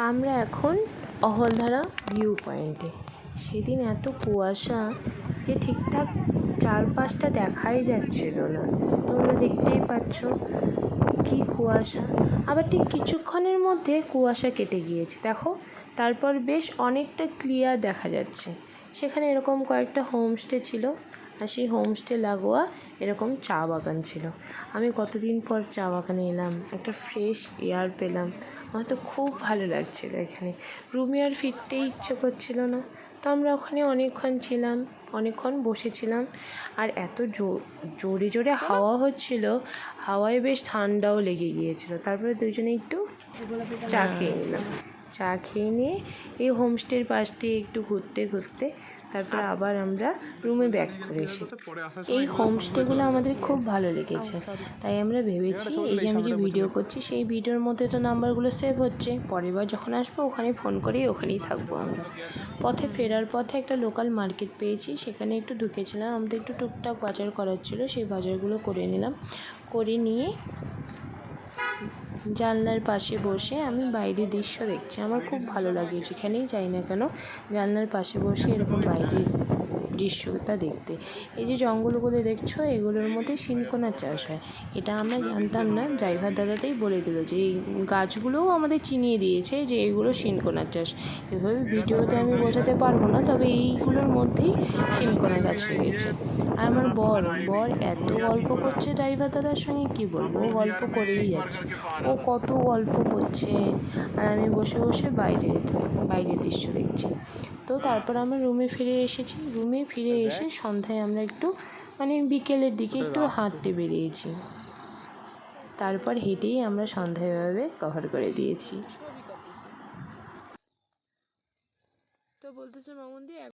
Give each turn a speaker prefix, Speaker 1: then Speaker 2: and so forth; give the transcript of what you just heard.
Speaker 1: আমরা এখন অহলধারা ভিউ পয়েন্টে। সেদিন এত কুয়াশা যে ঠিকঠাক চারপাশটা দেখাই যাচ্ছিল না। তোমরা দেখতেই পাচ্ছ কি কুয়াশা। আবার ঠিক কিছুক্ষণের মধ্যে কুয়াশা কেটে গিয়েছে, দেখো। তারপর বেশ অনেকটা ক্লিয়ার দেখা যাচ্ছে। সেখানে এরকম কয়েকটা হোমস্টে ছিল, আর সেই হোমস্টে লাগোয়া এরকম চা বাগান ছিল। আমি কতদিন পর চা বাগানে এলাম, একটা ফ্রেশ এয়ার পেলাম। আমার তো খুব ভালো লাগছিল এখানে। রুমে আর ফিরতেই ইচ্ছে করছিল না। তো আমরা ওখানে অনেকক্ষণ ছিলাম, অনেকক্ষণ বসেছিলাম। আর এত জোরে জোরে হাওয়া হচ্ছিল, হাওয়ায় বেশ ঠান্ডাও লেগে গিয়েছিল। তারপরে দুজনে একটু চা খেয়ে নিলাম। চা খেয়ে নিয়ে এই হোমস্টের পাশ দিয়ে একটু ঘুরতে ঘুরতে তারপরে আবার আমরা রুমে ব্যাক করে এসেছি। এই হোমস্টেগুলো আমাদের খুব ভালো লেগেছে, তাই আমরা ভেবেছি এই যে আমি যে ভিডিও করছি সেই ভিডিওর মধ্যে তো নাম্বারগুলো সেভ হচ্ছে, পরের বার যখন আসবো ওখানে ফোন করেই ওখানেই থাকবো আমরা। পথে ফেরার পথে একটা লোকাল মার্কেট পেয়েছি, সেখানে একটু ঢুকেছিলাম। আমাদের একটু টুকটাক বাজার করার ছিল, সেই বাজারগুলো করে নিলাম। করে নিয়ে জানলার পাশে বসে আমি বাইরের দৃশ্য দেখছি। আমার খুব ভালো লাগে, যেখানেই যাই না কেন জানলার পাশে বসে এরকম বাইরের দৃশ্যটা দেখতে। এই যে জঙ্গলগুলো দেখছো, এগুলোর মধ্যে শিনকোনার চাষ হয়। এটা আমরা জানতাম না, ড্রাইভার দাদাতেই বলে দিল যে এই গাছগুলোও আমাদের চিনিয়ে দিয়েছে যে এগুলো শিনকোনার চাষ। এভাবে ভিডিওতে আমি বোঝাতে পারবো না, তবে এইগুলোর মধ্যেই শিনকোনা গাছ লেগেছে। আর আমার বর এত গল্প করছে ড্রাইভার দাদার সঙ্গে, কি বলবো, ও গল্প করেই যাচ্ছে। ও কত গল্প করছে আর আমি বসে বসে বাইরের দৃশ্য দেখছি। তো তারপর আমরা রুমে ফিরে এসেছি। রুমে ফিরে এসে সন্ধ্যায় আমরা একটু বিকেলের দিকে একটু হাঁটতে বেরিয়েছি। তারপর হেঁটেই আমরা সন্ধ্যাভাবে কভার করে দিয়েছি। তো বলতেছে মামুন দি